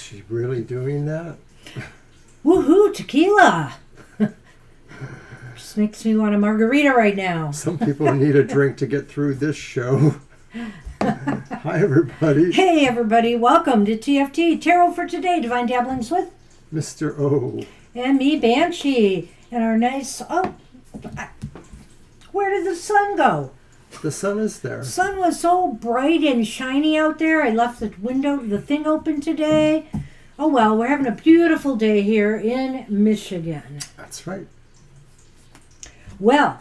she really doing that? Woohoo, tequila! Just makes me want a margarita right now. Some people need a drink to get through this show. Hi, everybody. Hey, everybody. Welcome to TFT. Tarot for today. Divine Dabblings with Mr. O. And me, Banshee. And our nice... where did the sun go? The sun is there. The sun was so bright and shiny out there. I left the thing open today. Oh, well, we're having a beautiful day here in Michigan. That's right. Well,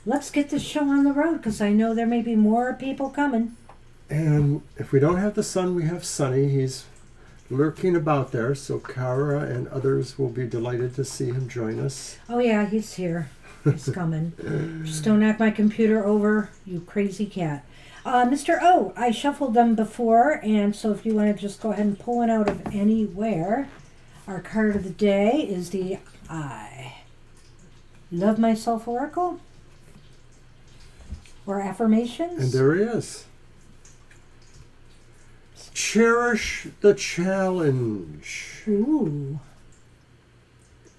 let's get this show on the road because I know there may be more people coming. And if we don't have the sun, we have Sunny. He's lurking about there, so Kara and others will be delighted to see him join us. Oh, yeah, he's here. He's coming. Just don't knock my computer over, you crazy cat. Mr. O, I shuffled them before, and so if you want to just go ahead and pull one out of anywhere. Our card of the day is the I Love Myself Oracle, or affirmations. And there he is. Cherish the challenge. Ooh.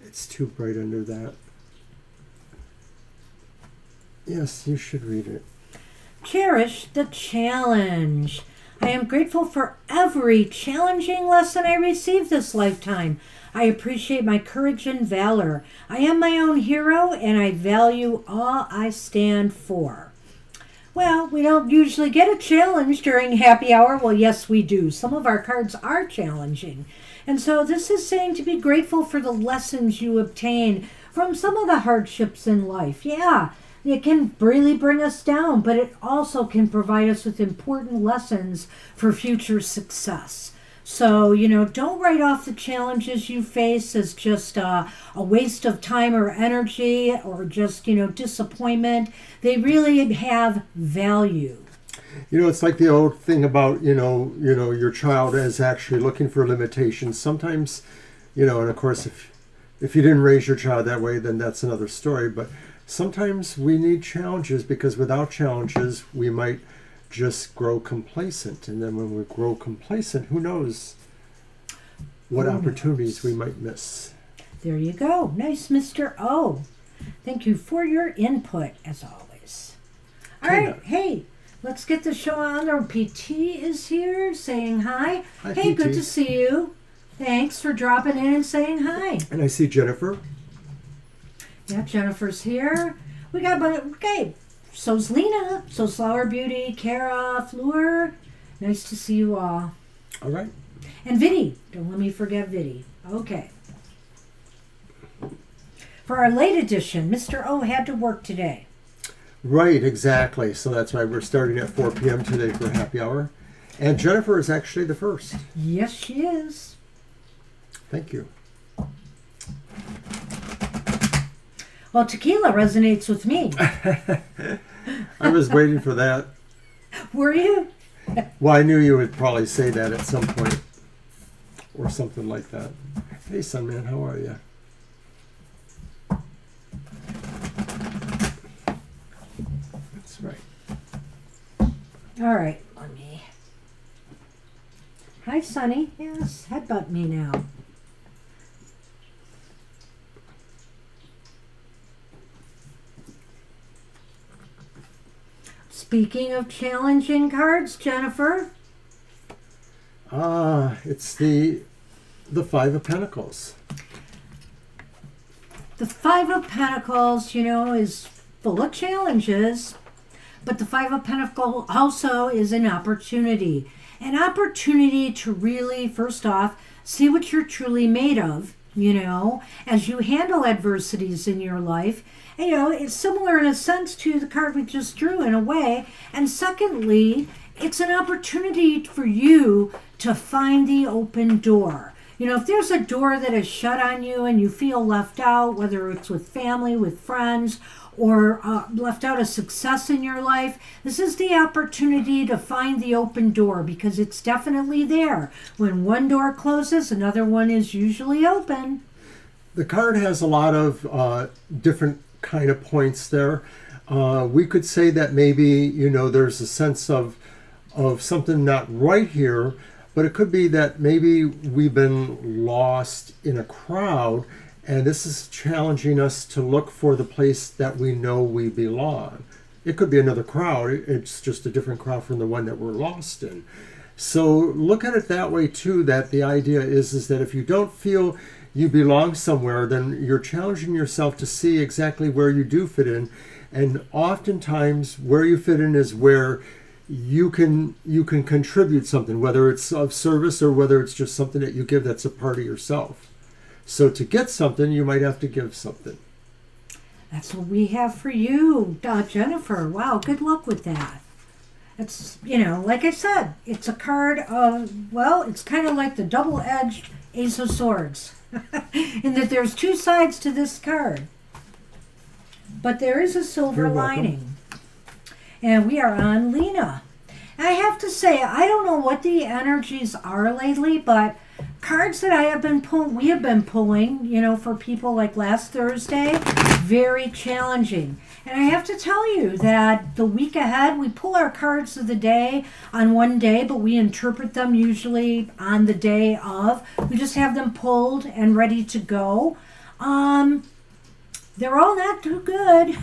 It's too bright under that. Yes, you should read it. Cherish the challenge. I am grateful for every challenging lesson I received this lifetime. I appreciate my courage and valor. I am my own hero, and I value all I stand for. Well, we don't usually get a challenge during happy hour. Well, yes, we do. Some of our cards are challenging. And so this is saying to be grateful for the lessons you obtain from some of the hardships in life. Yeah, it can really bring us down, but it also can provide us with important lessons for future success. So, don't write off the challenges you face as just a waste of time or energy or just, disappointment. They really have value. It's like the old thing about, your child is actually looking for limitations. Sometimes, and of course, if you didn't raise your child that way, then that's another story. But sometimes we need challenges because without challenges, we might just grow complacent. And then when we grow complacent, who knows what opportunities we might miss. There you go. Nice, Mr. O. Thank you for your input, as always. All right. Hey, let's get the show on. Our PT is here saying hi. Hi, hey, PT. Good to see you. Thanks for dropping in and saying hi. And I see Jennifer. Yeah, Jennifer's here. We got, okay. So's Lena. So's Flower Beauty, Kara, Fleur. Nice to see you all. All right. And Viddy. Don't let me forget Viddy. Okay. For our late edition, Mr. O had to work today. Right, exactly. So that's why we're starting at 4 p.m. today for happy hour. And Jennifer is actually the first. Yes, she is. Thank you. Well, tequila resonates with me. I was waiting for that. Were you? Well, I knew you would probably say that at some point. Or something like that. Hey, Sunman, how are you? That's right. All right, let me. Hi, Sunny. Yes, headbutt me now. Speaking of challenging cards, Jennifer. It's the Five of Pentacles. The Five of Pentacles, is full of challenges, but the Five of Pentacles also is an opportunity. An opportunity to really, first off, see what you're truly made of, as you handle adversities in your life. It's similar in a sense to the card we just drew in a way. And secondly, it's an opportunity for you to find the open door. If there's a door that is shut on you and you feel left out, whether it's with family, with friends, or left out of success in your life, this is the opportunity to find the open door because it's definitely there. When one door closes, another one is usually open. The card has a lot of different kind of points there. We could say that maybe, there's a sense of something not right here, but it could be that maybe we've been lost in a crowd, and this is challenging us to look for the place that we know we belong. It could be another crowd. It's just a different crowd from the one that we're lost in. So look at it that way too, that the idea is that if you don't feel you belong somewhere, then you're challenging yourself to see exactly where you do fit in. And oftentimes where you fit in is where you can contribute something, whether it's of service or whether it's just something that you give that's a part of yourself. So to get something, you might have to give something. That's what we have for you, Jennifer. Wow, good luck with that. It's, like I said, it's a card of, well, it's kind of like the double-edged Ace of Swords. In that there's two sides to this card. But there is a silver lining. And we are on Lena. And I have to say, I don't know what the energies are lately, but cards that we have been pulling, for people like last Thursday, very challenging. And I have to tell you that the week ahead, we pull our cards of the day on one day, but we interpret them usually on the day of. We just have them pulled and ready to go. They're all not too good.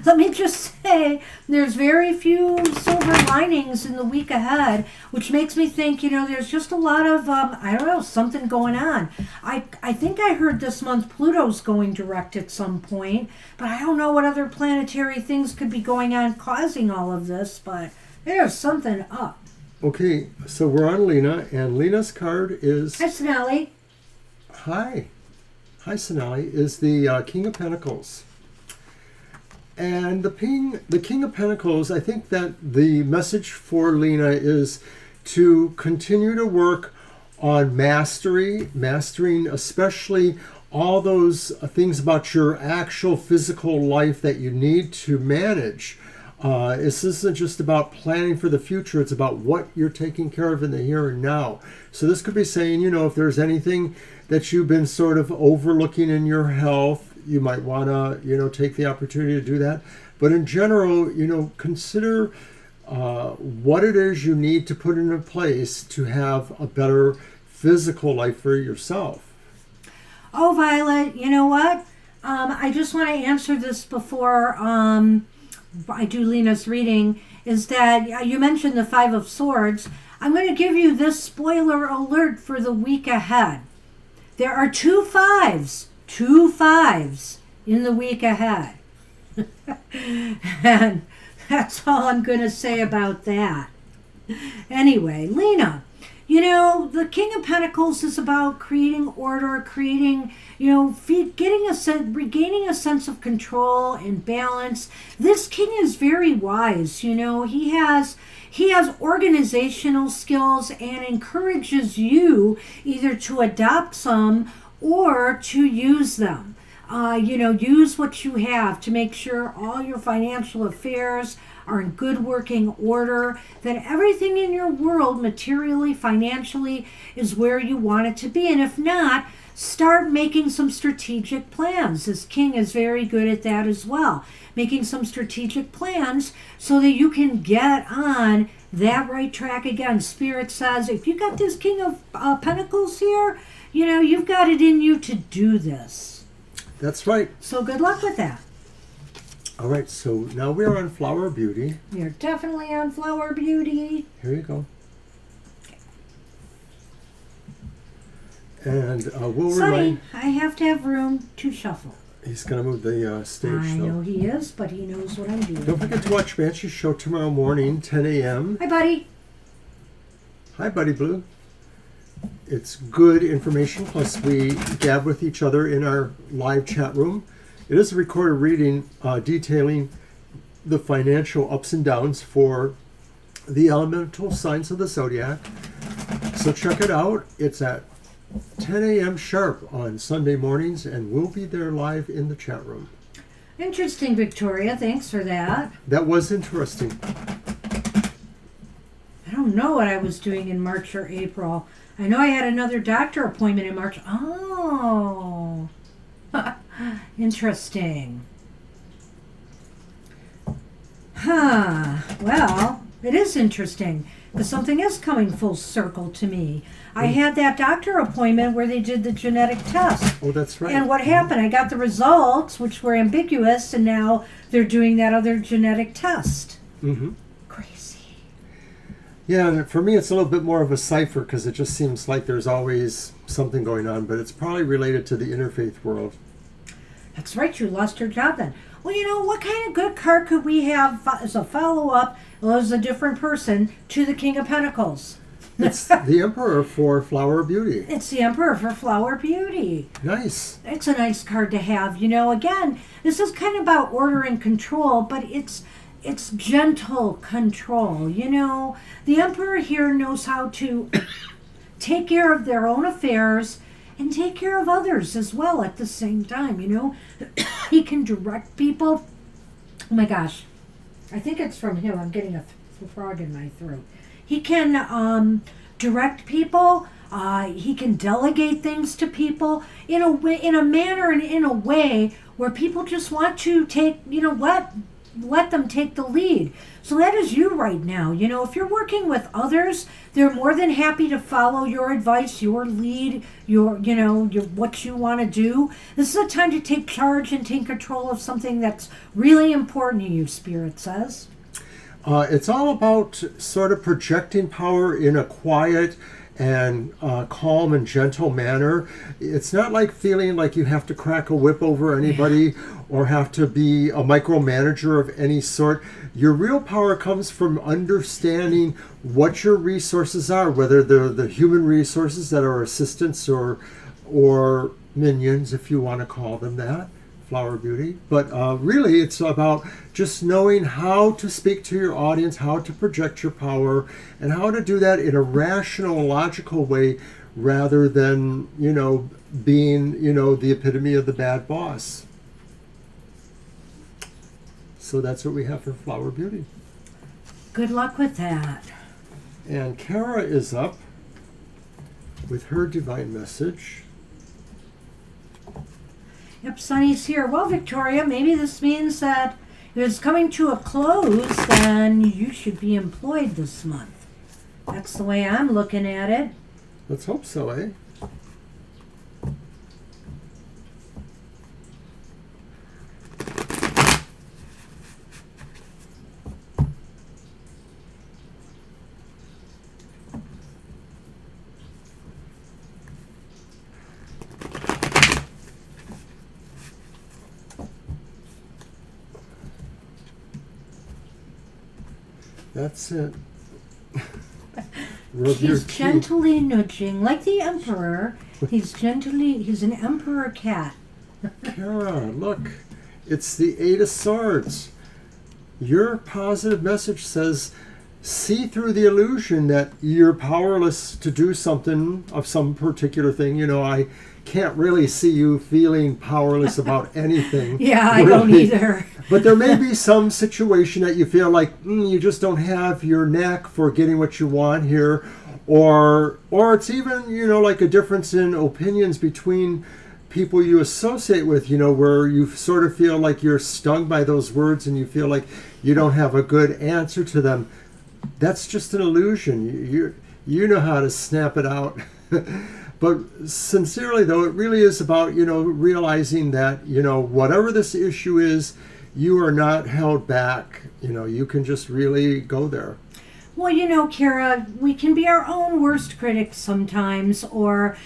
Let me just say, there's very few silver linings in the week ahead, which makes me think, there's just a lot of, something going on. I think I heard this month Pluto's going direct at some point, but I don't know what other planetary things could be going on causing all of this, but there's something up. Okay, so we're on Lena, and Lena's card is... Hi, Sonali. Hi, Sonali, is the King of Pentacles. And the King of Pentacles, I think that the message for Lena is to continue to work on mastering especially all those things about your actual physical life that you need to manage. This isn't just about planning for the future, it's about what you're taking care of in the here and now. So this could be saying, if there's anything that you've been sort of overlooking in your health, you might want to, take the opportunity to do that. But in general, consider what it is you need to put into place to have a better physical life for yourself. Oh, Violet, you know what? I just want to answer this before I do Lena's reading, is that you mentioned the Five of Swords. I'm going to give you this spoiler alert for the week ahead. There are two fives in the week ahead. And that's all I'm going to say about that. Anyway, Lena, the King of Pentacles is about creating order, regaining a sense of control and balance. This king is very wise. He has organizational skills and encourages you either to adopt some or to use them. Use what you have to make sure all your financial affairs are in good working order, that everything in your world, materially, financially, is where you want it to be. And if not, start making some strategic plans. This king is very good at that as well. Making some strategic plans so that you can get on that right track again. Spirit says, if you got this King of Pentacles here, you've got it in you to do this. That's right. So good luck with that. All right, so now we're on Flower Beauty. You're definitely on Flower Beauty. Here you go. And we'll Sonny, I have to have room to shuffle. He's going to move the stage. I know he is, but he knows what I'm doing. Don't forget to watch Banshee's show tomorrow morning, 10 a.m. Hi, buddy. Hi, Buddy Blue. It's good information, plus we gab with each other in our live chat room. It is a recorded reading detailing the financial ups and downs for the elemental signs of the zodiac. So check it out. It's at 10 a.m. sharp on Sunday mornings, and we'll be there live in the chat room. Interesting, Victoria. Thanks for that. That was interesting. I don't know what I was doing in March or April. I know I had another doctor appointment in March. Oh. Interesting. Well, it is interesting. because something is coming full circle to me. I had that doctor appointment where they did the genetic test. Oh, that's right. And what happened? I got the results, which were ambiguous, and now they're doing that other genetic test. Mm-hmm. Crazy. Yeah, and for me, it's a little bit more of a cipher because it just seems like there's always something going on, but it's probably related to the interfaith world. That's right, you lost your job then. Well, what kind of good card could we have as a follow-up, as a different person, to the King of Pentacles? It's the Emperor for Flower Beauty. It's the Emperor for Flower Beauty. Nice. It's a nice card to have. Again, this is kind of about order and control, but it's gentle control. The Emperor here knows how to take care of their own affairs and take care of others as well at the same time. He can direct people. Oh my gosh, I think it's from him. I'm getting a frog in my throat. He can direct people. He can delegate things to people in a way, in a manner, and in a way where people just want to take, let them take the lead. So that is you right now. If you're working with others, they're more than happy to follow your advice, your lead, your what you want to do. This is a time to take charge and take control of something that's really important to you, Spirit says. It's all about sort of projecting power in a quiet and calm and gentle manner. It's not like feeling like you have to crack a whip over anybody or have to be a micromanager of any sort. Your real power comes from understanding what your resources are, whether they're the human resources that are assistants or minions, if you want to call them that. Flower Beauty. But really, it's about just knowing how to speak to your audience, how to project your power, and how to do that in a rational, logical way rather than, being, the epitome of the bad boss. So that's what we have for Flower Beauty. Good luck with that. And Kara is up with her divine message. Yep, Sunny's here. Well, Victoria, maybe this means that if it's coming to a close, then you should be employed this month. That's the way I'm looking at it. Let's hope so, eh? That's it. He's gently nudging, like the Emperor. He's an Emperor cat. Kara, look, it's the Eight of Swords. Your positive message says, see through the illusion that you're powerless to do something of some particular thing. I can't really see you feeling powerless about anything. Yeah, I don't either. But there may be some situation that you feel like you just don't have your knack for getting what you want here, or it's even like a difference in opinions between people you associate with, where you sort of feel like you're stung by those words and you feel like you don't have a good answer to them. That's just an illusion. You know how to snap it out. But sincerely, though, it really is about, realizing that, whatever this issue is, you are not held back. You can just really go there. Well, Kara, we can be our own worst critics sometimes, or,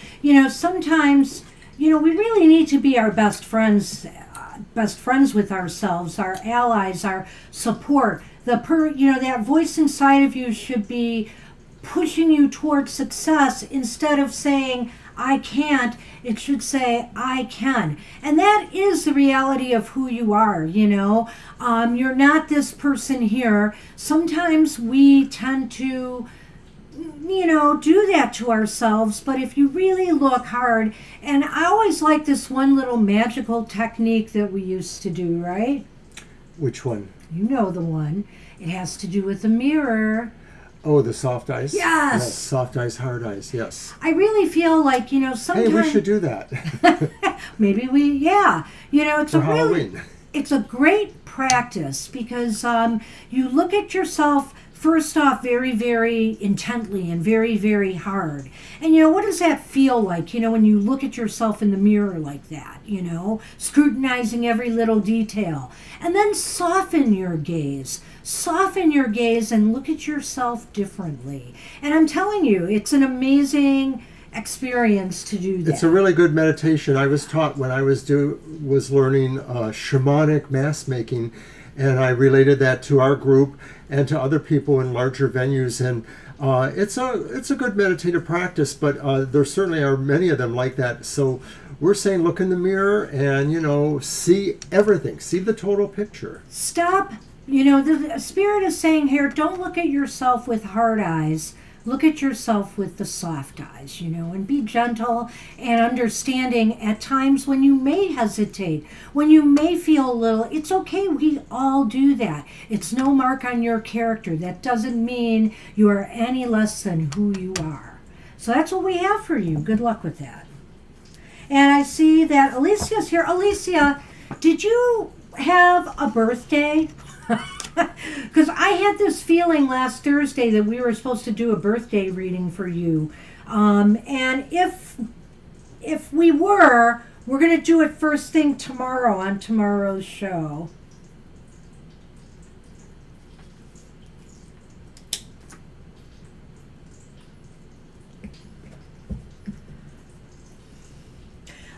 sometimes, we really need to be our best friends with ourselves, our allies, our support. That voice inside of you should be pushing you towards success instead of saying, I can't. It should say, I can. And that is the reality of who you are, You're not this person here. Sometimes we tend to, do that to ourselves. But if you really look hard, and I always like this one little magical technique that we used to do, right? Which one? You know the one. It has to do with the mirror. Oh, the soft eyes? Yes. Soft eyes, hard eyes, yes. I really feel like, sometimes... Hey, we should do that. Maybe it's for Halloween. It's a great practice because you look at yourself first off very, very intently and very, very hard. And what does that feel like, when you look at yourself in the mirror like that, scrutinizing every little detail. And then soften your gaze. Soften your gaze and look at yourself differently. And I'm telling you, it's an amazing experience to do that. It's a really good meditation. I was taught when I was learning shamanic mask making, and I related that to our group and to other people in larger venues. And it's a good meditative practice, but there certainly are many of them like that. So we're saying look in the mirror and, see everything. See the total picture. Stop. The Spirit is saying here, don't look at yourself with hard eyes. Look at yourself with the soft eyes, and be gentle and understanding at times when you may hesitate, when you may feel a little. It's okay. We all do that. It's no mark on your character. That doesn't mean you are any less than who you are. So that's what we have for you. Good luck with that. And I see that Alicia's here. Alicia, did you have a birthday? Because I had this feeling last Thursday that we were supposed to do a birthday reading for you. And if we're going to do it first thing tomorrow on tomorrow's show.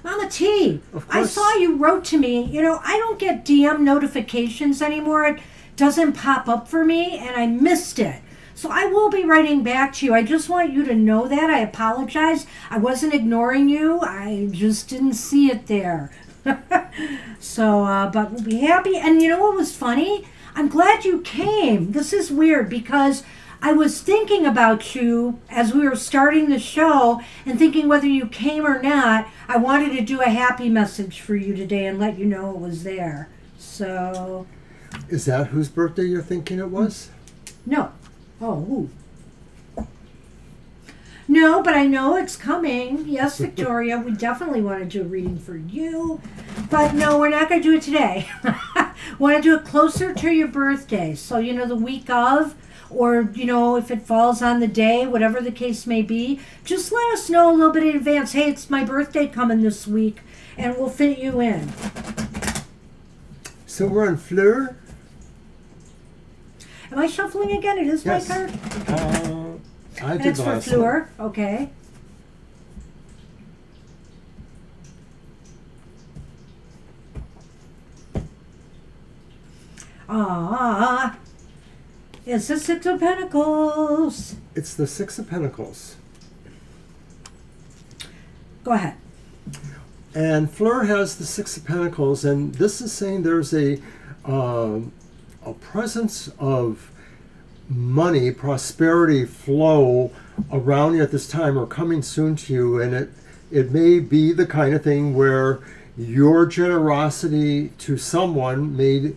Mama T, I saw you wrote to me. I don't get DM notifications anymore. It doesn't pop up for me, and I missed it. So I will be writing back to you. I just want you to know that. I apologize. I wasn't ignoring you. I just didn't see it there. So, but we'll be happy. And you know what was funny? I'm glad you came. This is weird because I was thinking about you as we were starting the show and thinking whether you came or not. I wanted to do a happy message for you today and let you know it was there. So... Is that whose birthday you're thinking it was? No. Oh, who? No, but I know it's coming. Yes, Victoria, we definitely want to do a reading for you. But no, we're not going to do it today. Want to do it closer to your birthday. So, the week of, or, if it falls on the day, whatever the case may be, just let us know a little bit in advance. Hey, it's my birthday coming this week, and we'll fit you in. So we're on Fleur? Am I shuffling again? It is yes. my card? I and did it's the for last Fleur. one. Okay. It's the Six of Pentacles. It's the Six of Pentacles. Go ahead. And Fleur has the Six of Pentacles, and this is saying there's a presence of money, prosperity, flow around you at this time or coming soon to you, and it may be the kind of thing where your generosity to someone may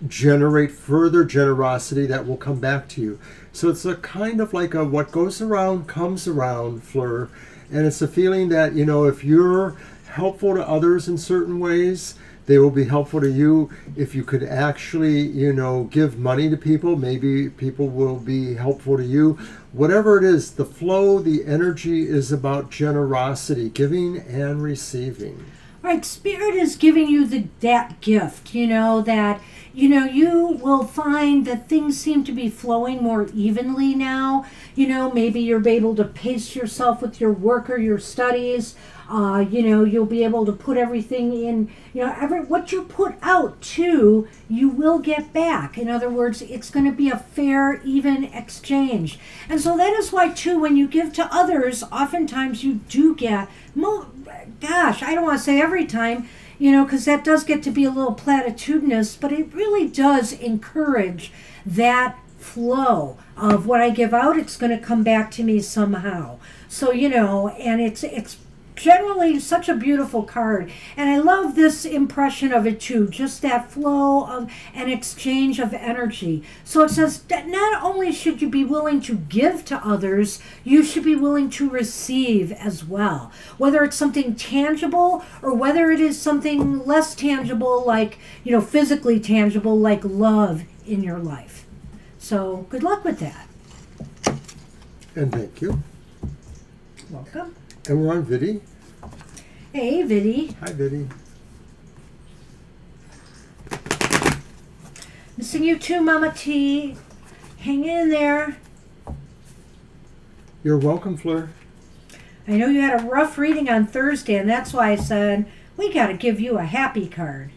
generate further generosity that will come back to you. So it's a kind of like a what goes around comes around, Fleur, and it's a feeling that, if you're helpful to others in certain ways, they will be helpful to you. If you could actually, give money to people, maybe people will be helpful to you. Whatever it is, the flow, the energy is about generosity, giving and receiving. Right, Spirit is giving you that gift, that, you will find that things seem to be flowing more evenly now. Maybe you're able to pace yourself with your work or your studies. You'll be able to put everything in, what you put out too, you will get back. In other words, it's going to be a fair, even exchange. And so that is why too, when you give to others, oftentimes you do get, I don't want to say every time, because that does get to be a little platitudinous, but it really does encourage that flow of what I give out, it's going to come back to me somehow. So, and it's generally such a beautiful card, and I love this impression of it too, just that flow of an exchange of energy. So it says that not only should you be willing to give to others, you should be willing to receive as well, whether it's something tangible or whether it is something less tangible, like physically tangible, like love in your life. So good luck with that. And thank you. Welcome. And we're on Vidi. Hey, Vidi. Hi, Vidi. Missing you too, Mama T. Hang in there. You're welcome, Fleur. I know you had a rough reading on Thursday, and that's why I said, we got to give you a happy card.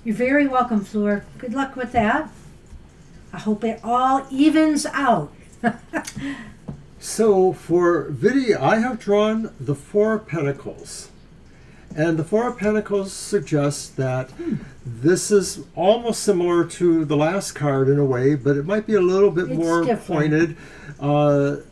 You're very welcome, Fleur. Good luck with that. I hope it all evens out. So for Vidi, I have drawn the Four of Pentacles. And the Four of Pentacles suggests that this is almost similar to the last card in a way, but it might be a little bit It's more different. pointed.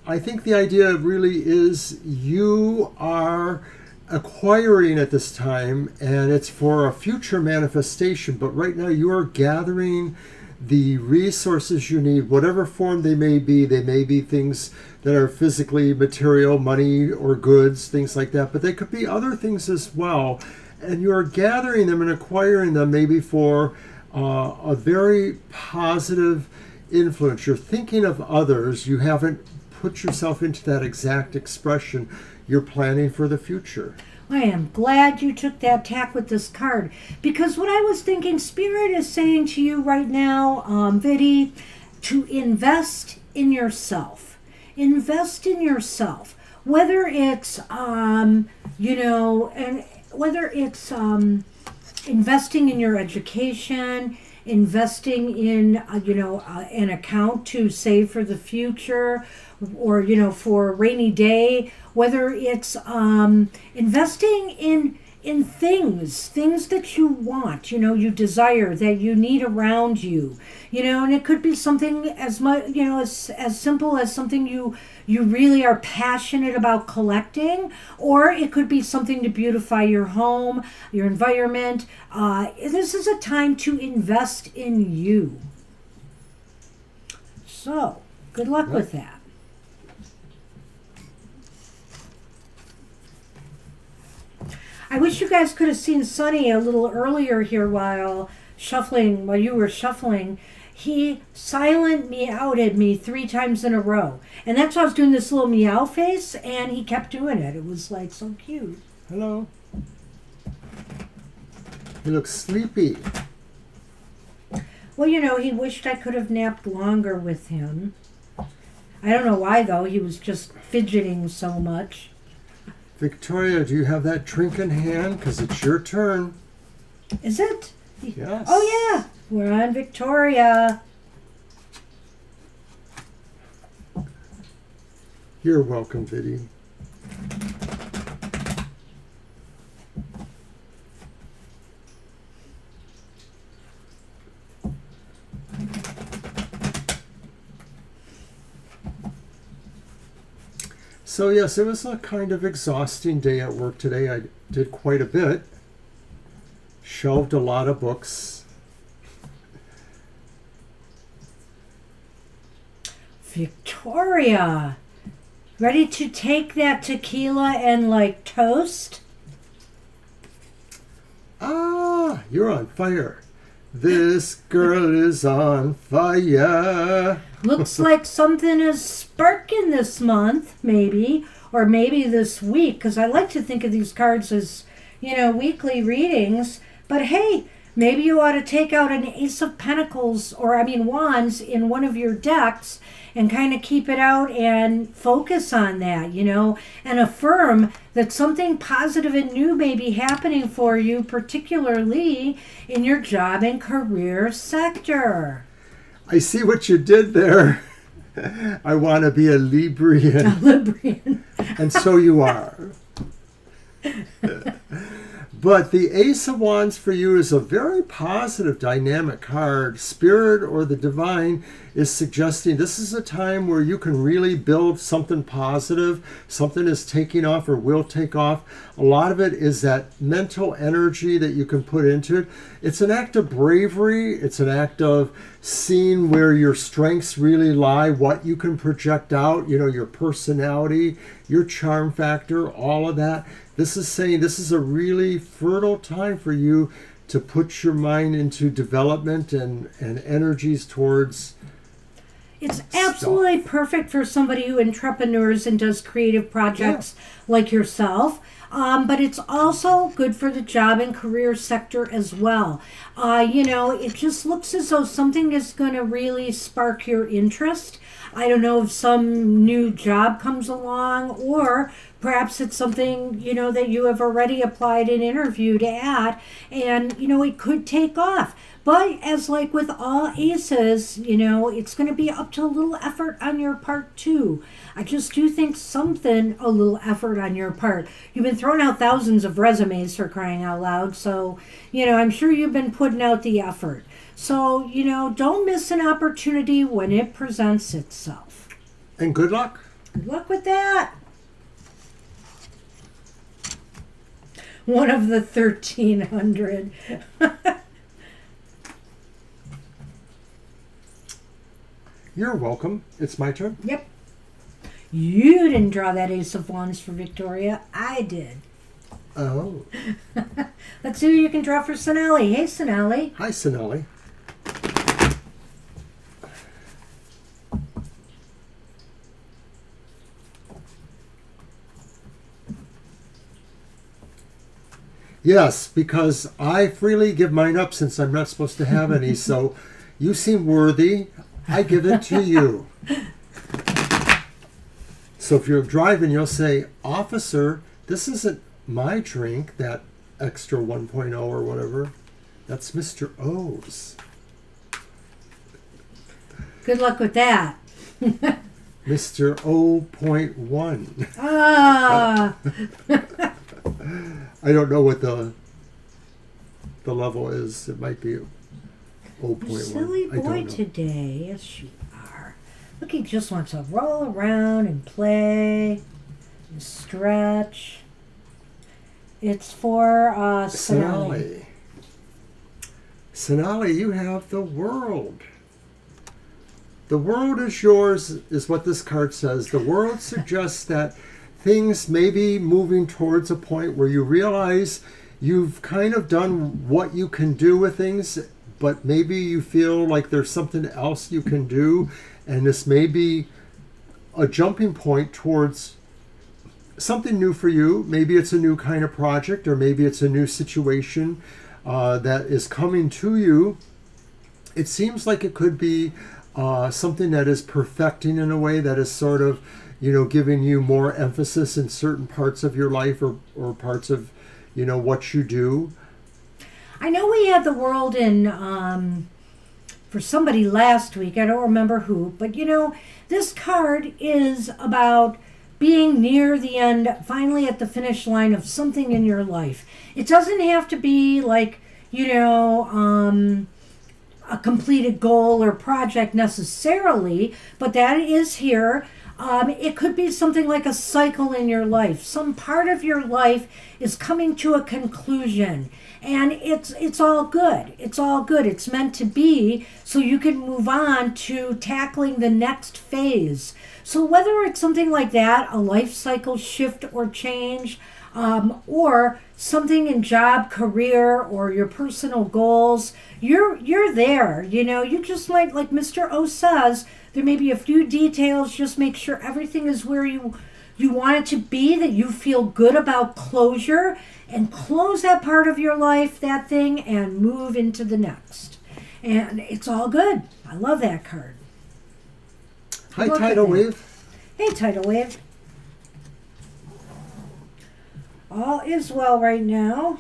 I think the idea really is you are acquiring at this time, and it's for a future manifestation, but right now you are gathering the resources you need, whatever form they may be. They may be things that are physically material, money or goods, things like that, but they could be other things as well. And you are gathering them and acquiring them maybe for a very positive influence. You're thinking of others. You haven't put yourself into that exact expression. You're planning for the future. I am glad you took that tack with this card, because what I was thinking, Spirit is saying to you right now, Vidi, to invest in yourself. Invest in yourself. Whether it's, and whether it's investing in your education, investing in, an account to save for the future, or, for a rainy day, whether it's investing in things that you want, you desire, that you need around you, and it could be something as much, as simple as something you really are passionate about collecting, or it could be something to beautify your home, your environment. This is a time to invest in you. So, good luck with that. I wish you guys could have seen Sonny a little earlier here while you were shuffling. He silent meowed me 3 times in a row. And that's why I was doing this little meow face, and he kept doing it. It was like so cute. Hello. He looks sleepy. Well, he wished I could have napped longer with him. I don't know why, though. He was just fidgeting so much. Victoria, do you have that drink in hand? Because it's your turn. Is it? Yes. Oh, yeah. We're on Victoria. You're welcome, Vidi. So yes, it was a kind of exhausting day at work today. I did quite a bit. Shelved a lot of books. Victoria, ready to take that tequila and toast? Ah, you're on fire. This girl is on fire. Looks like something is sparking this month, maybe, or maybe this week, because I like to think of these cards as, weekly readings. But hey, maybe you ought to take out an Ace of Pentacles, Wands in one of your decks and kind of keep it out and focus on that, and affirm that something positive and new may be happening for you, particularly in your job and career sector. I see what you did there. I want to be a Librian. Librian. And so you are. But the Ace of Wands for you is a very positive, dynamic card. Spirit or the Divine is suggesting this is a time where you can really build something positive. Something is taking off or will take off. A lot of it is that mental energy that you can put into it. It's an act of bravery. It's an act of seeing where your strengths really lie, what you can project out, your personality, your charm factor, all of that. This is saying this is a really fertile time for you to put your mind into development and energies towards. It's absolutely perfect for somebody who entrepreneurs and does creative projects like yourself. But it's also good for the job and career sector as well. It just looks as though something is going to really spark your interest. I don't know if some new job comes along, or perhaps it's something, that you have already applied and interviewed at, and, it could take off. But as like with all aces, it's going to be up to a little effort on your part too. I just do think a little effort on your part. You've been throwing out thousands of resumes, for crying out loud. So, I'm sure you've been putting out the effort. So, don't miss an opportunity when it presents itself. And good luck. Good luck with that. One of the 1,300. You're welcome. It's my turn. Yep. You didn't draw that Ace of Wands for Victoria. I did. Oh. Let's see who you can draw for Sonali. Hey, Sonali. Hi, Sonali. Yes, because I freely give mine up since I'm not supposed to have any. So you seem worthy. I give it to you. So if you're driving, you'll say, "Officer, this isn't my drink, that extra 1.0 or whatever. That's Mr. O's." Good luck with that. Mr. O.1. Ah. I don't know what the level is. It might be 0.1. Silly boy today. Yes, you are. Look, he just wants to roll around and play and stretch. It's for Sonali. Sonali, you have the world. The world is yours, is what this card says. The world suggests that things may be moving towards a point where you realize you've kind of done what you can do with things, but maybe you feel like there's something else you can do, and this may be a jumping point towards something new for you. Maybe it's a new kind of project, or maybe it's a new situation that is coming to you. It seems like it could be something that is perfecting in a way, that is sort of, giving you more emphasis in certain parts of your life, or parts of, what you do. I know we had the world in for somebody last week. I don't remember who, but this card is about being near the end, finally at the finish line of something in your life. It doesn't have to be like, a completed goal or project necessarily, but that is here. It could be something like a cycle in your life. Some part of your life is coming to a conclusion, and it's all good. It's all good. It's meant to be, so you can move on to tackling the next phase. So whether it's something like that, a life cycle shift or change, or something in job, career, or your personal goals, you're there. You just might, like Mr. O says, there may be a few details. Just make sure everything is where you want it to be, that you feel good about closure, and close that part of your life, that thing, and move into the next. And it's all good. I love that card. Hi, Tidal Wave. Hey, Tidal Wave. All is well right now.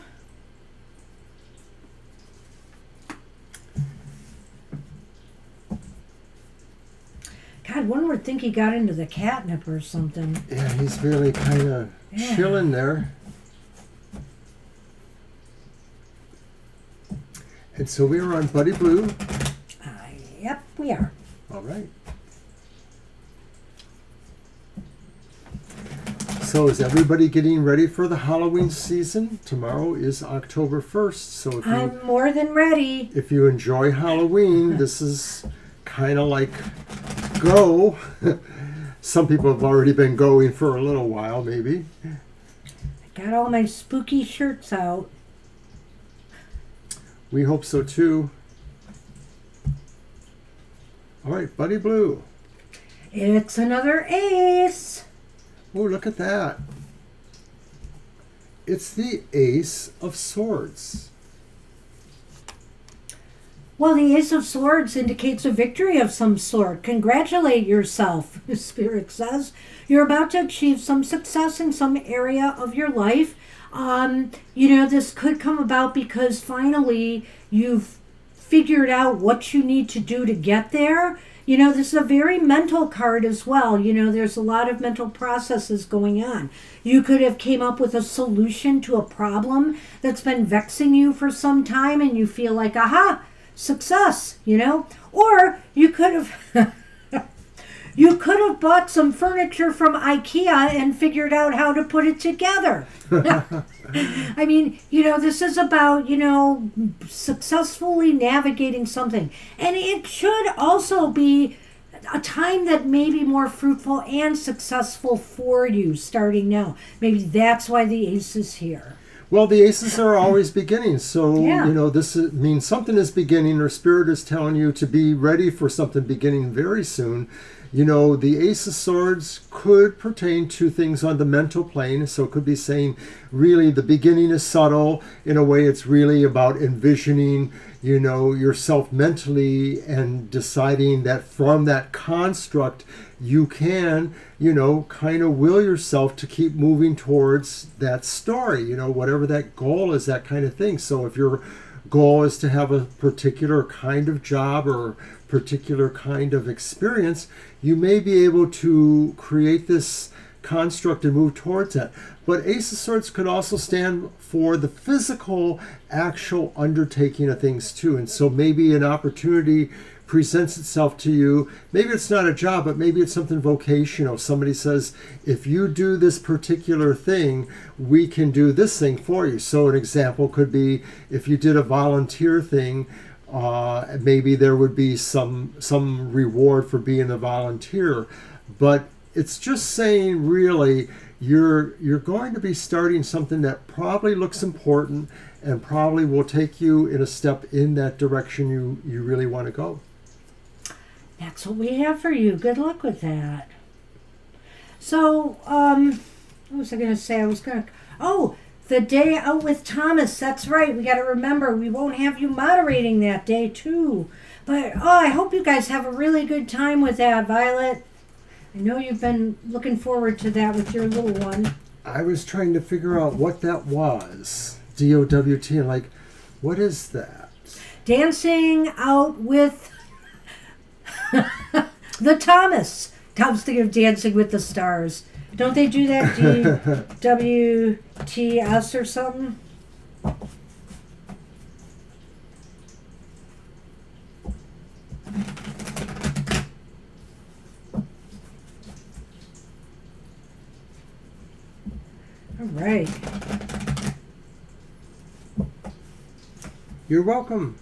God, one would think he got into the catnip or something. Yeah, he's really kind of chilling there. And so we are on Buddy Blue. Yep, we are. All right. So is everybody getting ready for the Halloween season? Tomorrow is October 1st. So if I'm more than ready. if you enjoy Halloween, this is kind of like go. Some people have already been going for a little while, maybe. I got all my spooky shirts out. We hope so too. All right, Buddy Blue. It's another ace. Oh, look at that. It's the Ace of Swords. Well, the Ace of Swords indicates a victory of some sort. Congratulate yourself, Spirit says. You're about to achieve some success in some area of your life. This could come about because finally you've figured out what you need to do to get there. This is a very mental card as well. There's a lot of mental processes going on. You could have came up with a solution to a problem that's been vexing you for some time and you feel like, aha, success, Or you could have you could have bought some furniture from IKEA and figured out how to put it together. I mean, this is about, successfully navigating something. And it should also be a time that may be more fruitful and successful for you starting now. Maybe that's why the ace is here. Well, the aces are always beginning. So, Yeah. Means something is beginning or Spirit is telling you to be ready for something beginning very soon. The Ace of Swords could pertain to things on the mental plane. So it could be saying, really, the beginning is subtle. In a way, it's really about envisioning, yourself mentally and deciding that from that construct, you can, kind of will yourself to keep moving towards that story, whatever that goal is, that kind of thing. So if your goal is to have a particular kind of job or particular kind of experience, you may be able to create this construct and move towards that. But Ace of Swords could also stand for the physical, actual undertaking of things too. And so maybe an opportunity presents itself to you. Maybe it's not a job, but maybe it's something vocational. Somebody says, if you do this particular thing, we can do this thing for you. So an example could be if you did a volunteer thing, maybe there would be some reward for being a volunteer. But it's just saying, really, you're going to be starting something that probably looks important and probably will take you in a step in that direction you really want to go. That's what we have for you. Good luck with that. So, what was I going to say? The day out with Thomas. That's right. We got to remember we won't have you moderating that day too. But, I hope you guys have a really good time with that, Violet. I know you've been looking forward to that with your little one. I was trying to figure out what that was. DOWT. And like, what is that? Dancing out with the Thomas. Tom's thinking of Dancing with the Stars. Don't they do that? WTS or something? All right. You're welcome.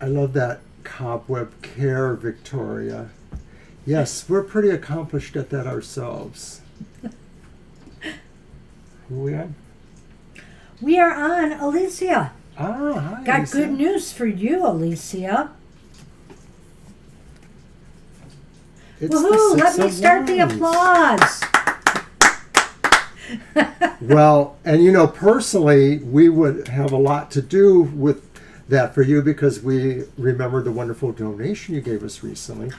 I love that cobweb care, Victoria. Yes, we're pretty accomplished at that ourselves. Who are we on? We are on Alicia. Ah, hi. Got Lisa. good news for you, Alicia. It's Woohoo! the Let Six me of start the Wands. applause. Well, and personally, we would have a lot to do with that for you because we remember the wonderful donation you gave us recently.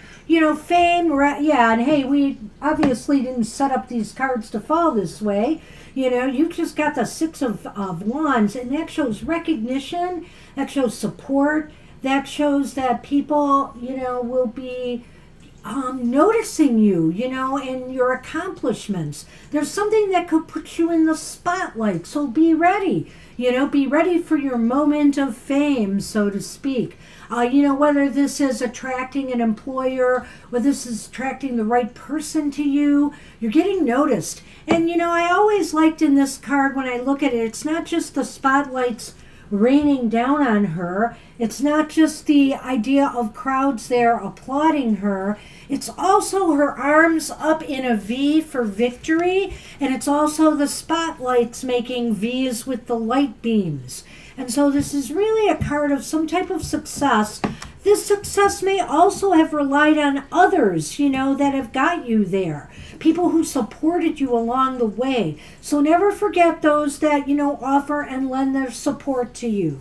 Fame, yeah, and hey, we obviously didn't set up these cards to fall this way. You've just got the Six of Wands, and that shows recognition, that shows support, that shows that people, will be noticing you, and your accomplishments. There's something that could put you in the spotlight, so be ready. Be ready for your moment of fame, so to speak. Whether this is attracting an employer, whether this is attracting the right person to you, you're getting noticed. And, I always liked in this card when I look at it, it's not just the spotlights raining down on her. It's not just the idea of crowds there applauding her. It's also her arms up in a V for victory. And it's also the spotlights making V's with the light beams. And so this is really a card of some type of success. This success may also have relied on others, that have got you there. People who supported you along the way. So never forget those that, offer and lend their support to you.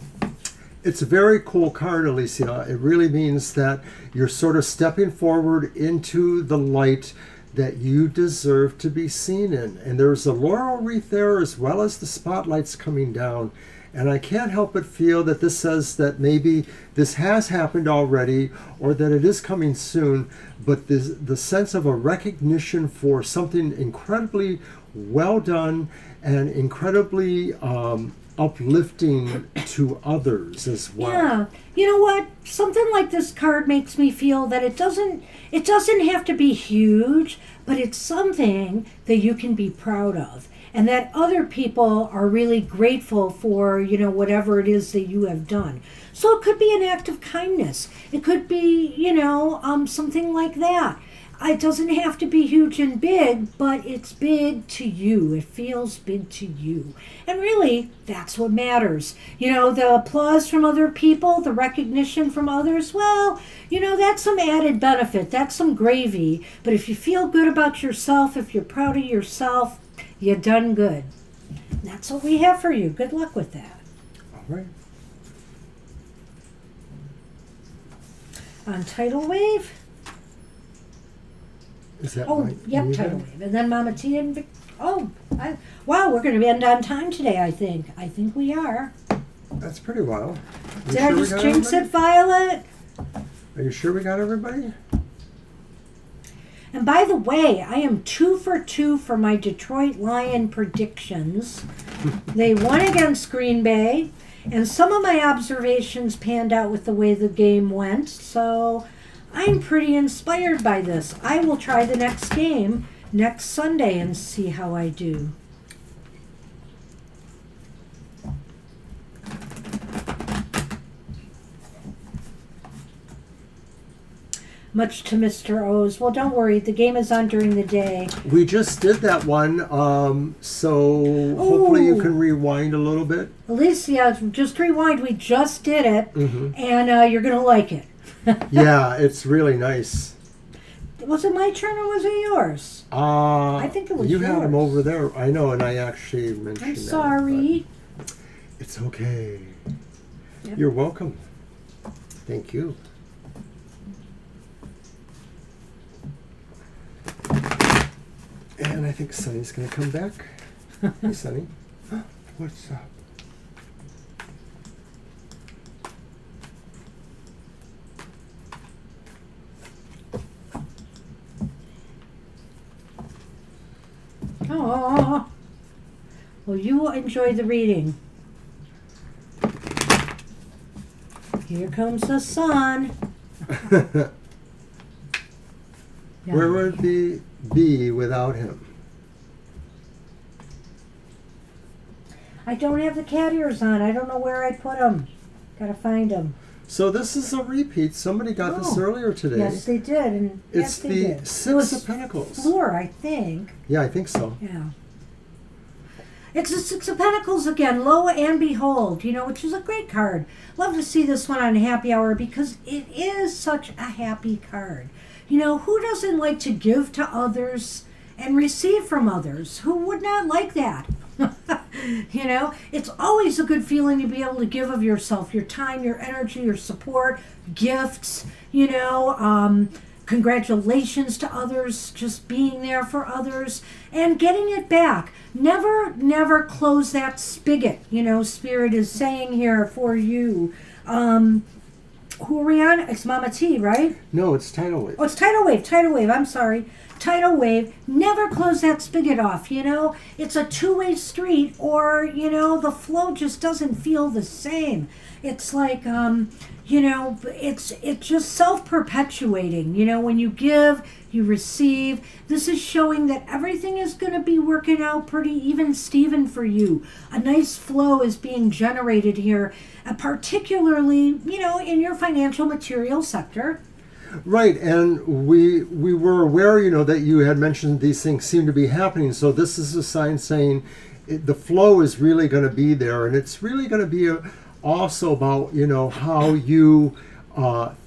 It's a very cool card, Alicia. It really means that you're sort of stepping forward into the light that you deserve to be seen in. And there's a laurel wreath there as well as the spotlights coming down. And I can't help but feel that this says that maybe this has happened already or that it is coming soon, but the sense of a recognition for something incredibly well done and incredibly uplifting to others as well. Yeah. You know what? Something like this card makes me feel that it doesn't have to be huge, but it's something that you can be proud of. And that other people are really grateful for, whatever it is that you have done. So it could be an act of kindness. It could be, something like that. It doesn't have to be huge and big, but it's big to you. It feels big to you. And really, that's what matters. The applause from other people, the recognition from others, well, that's some added benefit. That's some gravy. But if you feel good about yourself, if you're proud of yourself, you done good. That's what we have for you. Good luck with that. All right. On Tidal Wave. Is that Oh, right? yep, Tidal Wave. And then Mama Tia and Vic. Wow, we're going to end on time today, I think. I think we are. That's pretty wild. Did I just jinx it, Violet? Are you sure we got everybody? And by the way, I am 2 for 2 for my Detroit Lion predictions. They won against Green Bay, and some of my observations panned out with the way the game went, so I'm pretty inspired by this. I will try the next game next Sunday and see how I do. Much to Mr. O's. Well, don't worry. The game is on during the day. We just did that one, so hopefully you can rewind a little bit. Alicia, just rewind. We just did it, and you're going to like it. Yeah, it's really nice. Was it my turn or was it yours? I think it was you yours. had them over there. I know, and I actually mentioned I'm sorry. That, it's okay. Yep. You're welcome. Thank you. And I think Sonny's going to come back. Hey, Sonny. What's up? Oh, well, you enjoy the reading. Here comes the sun. Where would we be without him? I don't have the cat ears on. I don't know where I put them. Gotta find them. So this is a repeat. Somebody got this earlier today. Yes, they did. And It's yes, they the did. Six of Pentacles. Floor, I think. Yeah, I think so. Yeah. It's the Six of Pentacles again, Lo and Behold, which is a great card. Love to see this one on Happy Hour because it is such a happy card. Who doesn't like to give to others and receive from others? Who would not like that? It's always a good feeling to be able to give of yourself, your time, your energy, your support, gifts, congratulations to others, just being there for others and getting it back. Never close that spigot, Spirit is saying here for you. who are we on? It's Mama T, right? No, it's tidal wave. Oh, it's Tidal Wave. Tidal Wave. I'm sorry. Tidal Wave. Never close that spigot off, you know? It's a two-way street, or, you know, the flow just doesn't feel the same. It's like, you know, it's just self-perpetuating. You know, when you give, you receive. This is showing that everything is going to be working out pretty even Steven for you. A nice flow is being generated here, particularly, you know, in your financial material sector. Right, and we were aware, you know, that you had mentioned these things seem to be happening. So this is a sign saying the flow is really going to be there, and it's really going to be also about, you know, how you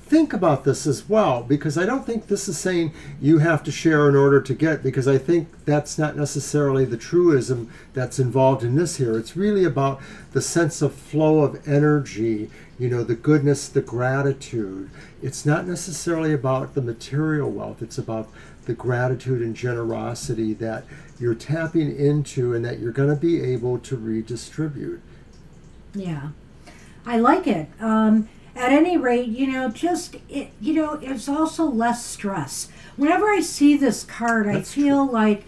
think about this as well. Because I don't think this is saying you have to share in order to get, because I think that's not necessarily the truism that's involved in this here. It's really about the sense of flow of energy, you know, the goodness, the gratitude. It's not necessarily about the material wealth. It's about the gratitude and generosity that you're tapping into and that you're going to be able to redistribute. Yeah, I like it. At any rate, you know, you know, there's also less stress. Whenever I see this card, That's I feel true. like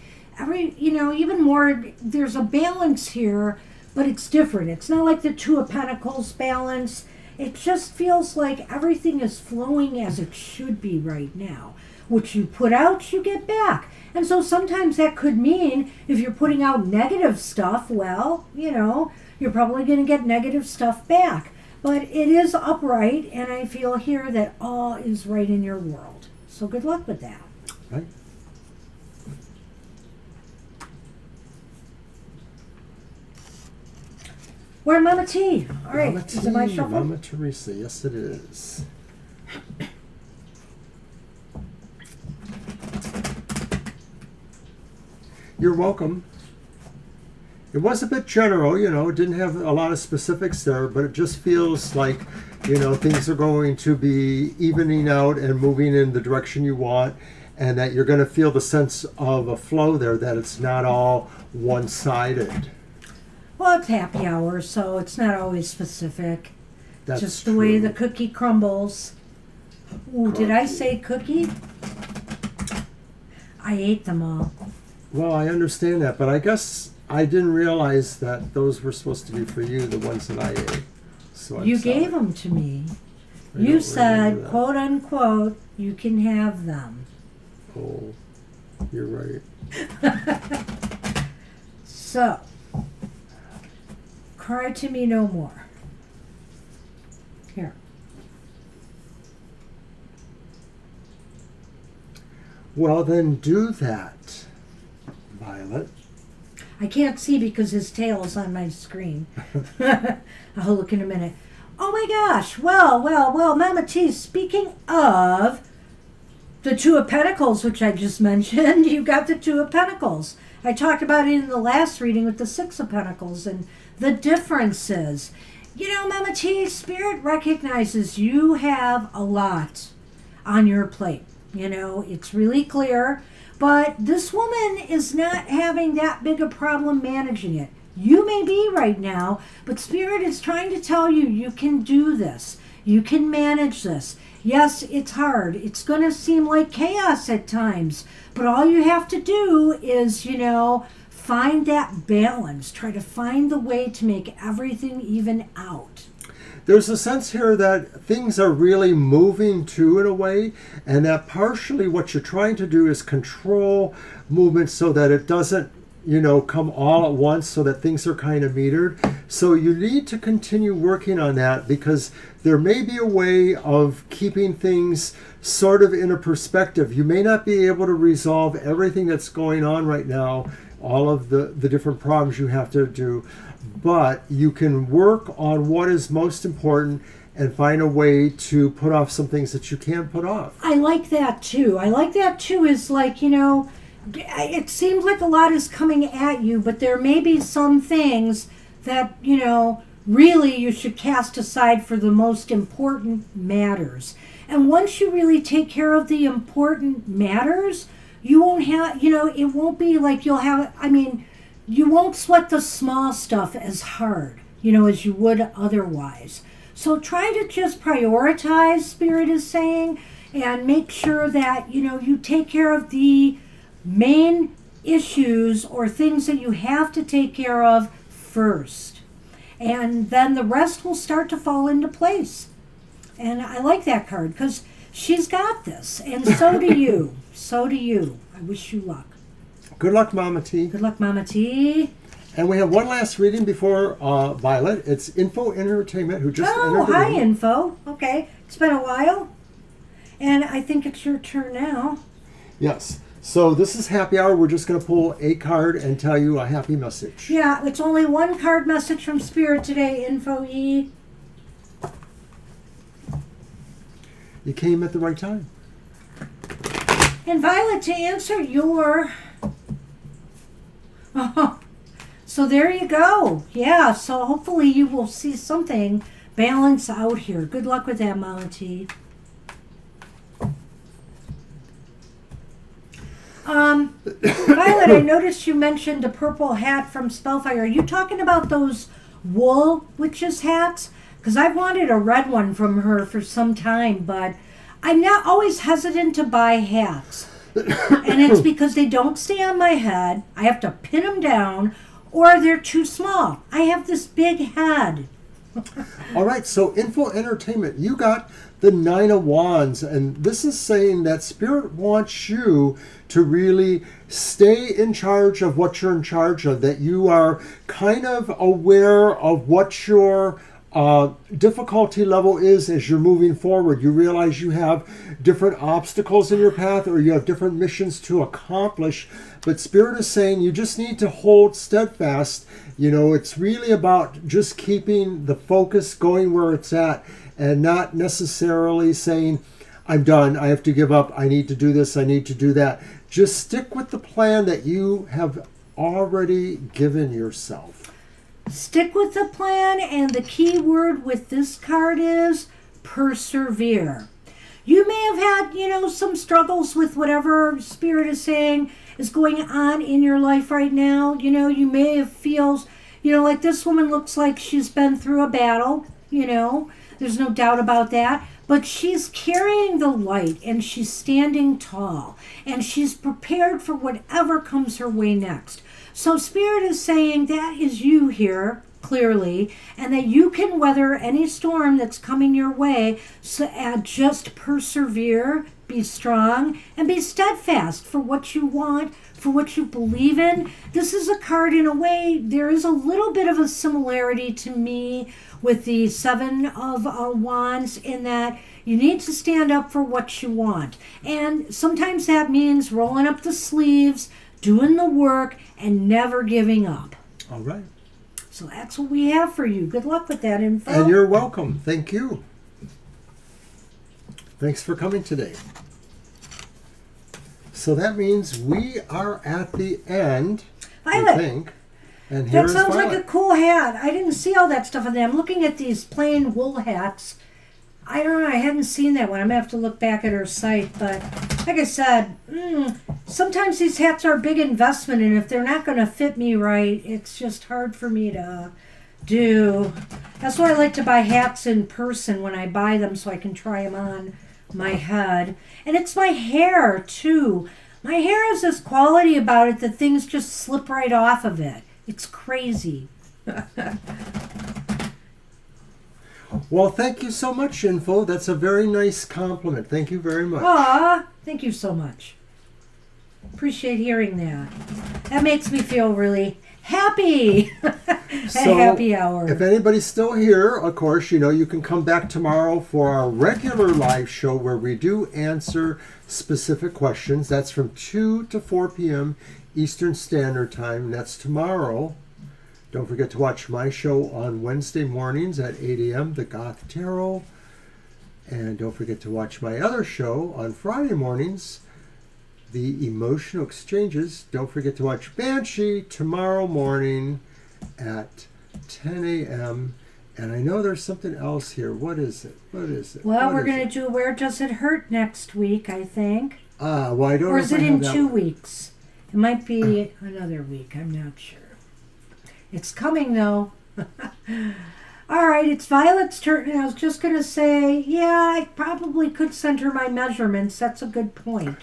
you know, even more, there's a balance here, but it's different. It's not like the Two of Pentacles balance. It just feels like everything is flowing as it should be right now. What you put out, you get back. And so sometimes that could mean if you're putting out negative stuff, well, you know, you're probably going to get negative stuff back. But it is upright, and I feel here that all is right in your world. So good luck with that. Right? We're Mama T. All right, Mama is it my T, shuffle? Mama Teresa, yes it is. You're welcome. It was a bit general, you know, it didn't have a lot of specifics there, but it just feels like, you know, things are going to be evening out and moving in the direction you want, and that you're going to feel the sense of a flow there, that it's not all one-sided. Well, it's happy hour, so it's not always specific. That's Just the way true. the cookie crumbles. Ooh, did I say cookie? I ate them all. Well, I understand that, but I guess I didn't realize that those were supposed to be for you, the ones that I ate. So I'm You sorry. gave them to me. I You don't said, remember that. quote unquote, you can have them. Oh, you're right. So, cry to me no more. Here. Well, then do that, Violet. I can't see because his tail is on my screen. I'll look in a minute. Oh my gosh. Well, Mama T, speaking of the Two of Pentacles, which I just mentioned, you got the Two of Pentacles. I talked about it in the last reading with the Six of Pentacles and the differences. You know, Mama T, Spirit recognizes you have a lot on your plate. You know, it's really clear. But this woman is not having that big a problem managing it. You may be right now, but Spirit is trying to tell you you can do this. You can manage this. Yes, it's hard. It's going to seem like chaos at times. But all you have to do is, you know, find that balance. Try to find the way to make everything even out. There's a sense here that things are really moving too in a way, and that partially what you're trying to do is control movement so that it doesn't, you know, come all at once, so that things are kind of metered. So you need to continue working on that, because there may be a way of keeping things sort of in a perspective. You may not be able to resolve everything that's going on right now, all of the different problems you have to do, but you can work on what is most important and find a way to put off some things that you can't put off. I like that too. Is like, you know, it seems like a lot is coming at you, but there may be some things that, you know, really you should cast aside for the most important matters. And once you really take care of the important matters, you won't have, you know, it won't be like you'll have, I mean, you won't sweat the small stuff as hard, you know, as you would otherwise. So try to just prioritize, Spirit is saying, and make sure that, you take care of the main issues or things that you have to take care of first. And then the rest will start to fall into place. And I like that card because she's got this. And so do you. So do you. I wish you luck. Good luck, Mama T. Good luck, Mama T. And we have one last reading before Violet. It's Info Entertainment, who just entered the hi, room. Info. Okay. It's been a while. And I think it's your turn now. Yes. So this is happy hour. We're just going to pull a card and tell you a happy message. Yeah, it's only one card message from Spirit today, Info E. You came at the right time. And Violet, to answer your... So there you go. Yeah, so hopefully you will see something balance out here. Good luck with that, Mama T. Violet, I noticed you mentioned a purple hat from Spellfire. Are you talking about those wool witches hats? Because I've wanted a red one from her for some time, but I'm not always hesitant to buy hats. And it's because they don't stay on my head. I have to pin them down, or they're too small. I have this big head. All right, so Info Entertainment, you got the Nine of Wands, and this is saying that Spirit wants you to really stay in charge of what you're in charge of, that you are kind of aware of what your difficulty level is as you're moving forward. You realize you have different obstacles in your path, or you have different missions to accomplish, but Spirit is saying you just need to hold steadfast. It's really about just keeping the focus going where it's at, and not necessarily saying, I'm done, I have to give up, I need to do this, I need to do that. Just stick with the plan that you have already given yourself. Stick with the plan, and the key word with this card is persevere. You may have had, some struggles with whatever Spirit is saying is going on in your life right now. You may have feels, like this woman looks like she's been through a battle, There's no doubt about that. But she's carrying the light, and she's standing tall, and she's prepared for whatever comes her way next. So Spirit is saying that is you here, clearly, and that you can weather any storm that's coming your way. So just persevere, be strong, and be steadfast for what you want, for what you believe in. This is a card, in a way, there is a little bit of a similarity to me with the Seven of Wands, in that you need to stand up for what you want. And sometimes that means rolling up the sleeves, doing the work, and never giving up. All right. So that's what we have for you. Good luck with that info. And you're welcome. Thank you. Thanks for coming today. So that means we are at the end, Violet, I think. And here that is sounds Violet. like a cool hat. I didn't see all that stuff on there. I'm looking at these plain wool hats. I don't know. I hadn't seen that one. I'm going to have to look back at her site. But like I said, sometimes these hats are a big investment, and if they're not going to fit me right, it's just hard for me to do. That's why I like to buy hats in person when I buy them, so I can try them on my head. And it's my hair, too. My hair has this quality about it that things just slip right off of it. It's crazy. Well, thank you so much, Info. That's a very nice compliment. Thank you very much. Aw, thank you so much. Appreciate hearing that. That makes me feel really happy. So, happy hour. If anybody's still here, of course, you can come back tomorrow for our regular live show where we do answer specific questions. That's from 2 to 4 p.m. Eastern Standard Time. That's tomorrow. Don't forget to watch my show on Wednesday mornings at 8 a.m., The Goth Tarot. And don't forget to watch my other show on Friday mornings, The Emotional Exchanges. Don't forget to watch Banshee tomorrow morning at 10 a.m. And I know there's something else here. What is it? Well, we're going to do Where Does It Hurt next week, I think. Well, I don't know. Or is if it I have in that 2 one. weeks? It might be another week. I'm not sure. It's coming, though. All right, it's Violet's turn, and I was just going to say, yeah, I probably could send her my measurements. That's a good point.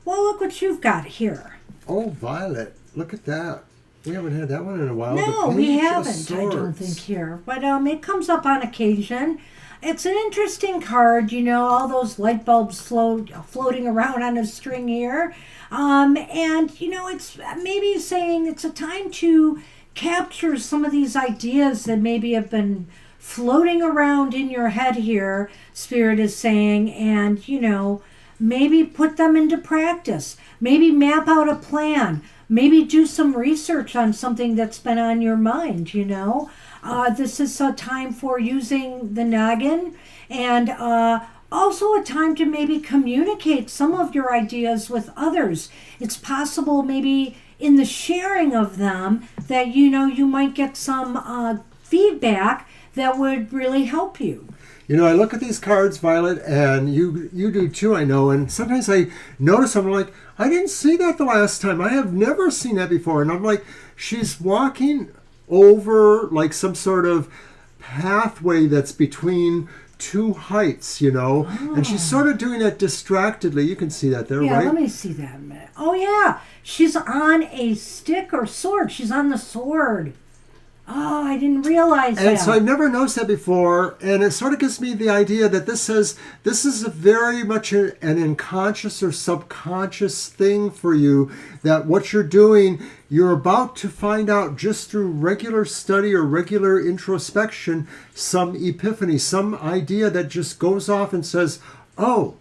Well, look what you've got here. Oh, Violet, look at that. We haven't had that one in a while. No, The we Page of haven't, I don't Swords. think, here. But it comes up on occasion. It's an interesting card, all those light bulbs floating around on a string here. It's maybe saying it's a time to capture some of these ideas that maybe have been floating around in your head here, Spirit is saying, and, maybe put them into practice. Maybe map out a plan. Maybe do some research on something that's been on your mind, This is a time for using the noggin, and also a time to maybe communicate some of your ideas with others. It's possible maybe in the sharing of them that, you might get some feedback that would really help you. I look at these cards, Violet, and you do too, I know. And sometimes I notice I'm like, I didn't see that the last time. I have never seen that before. And I'm like, she's walking over like some sort of pathway that's between two heights, and she's sort of doing that distractedly. You can see that there, Yeah, right? let me see that a minute. Oh, yeah. She's on a stick or sword. She's on the sword. Oh, I didn't realize that. And so I've never noticed that before, and it sort of gives me the idea that this is a very much an unconscious or subconscious thing for you, that what you're doing, you're about to find out just through regular study or regular introspection, some epiphany, some idea that just goes off and says, oh,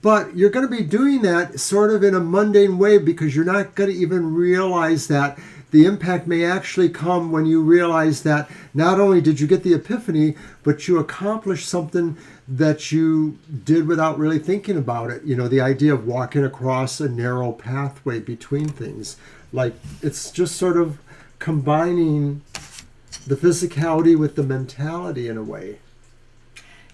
but you're going to be doing that sort of in a mundane way because you're not going to even realize that. The impact may actually come when you realize that not only did you get the epiphany, but you accomplished something that you did without really thinking about it. The idea of walking across a narrow pathway between things. Like, it's just sort of combining the physicality with the mentality in a way.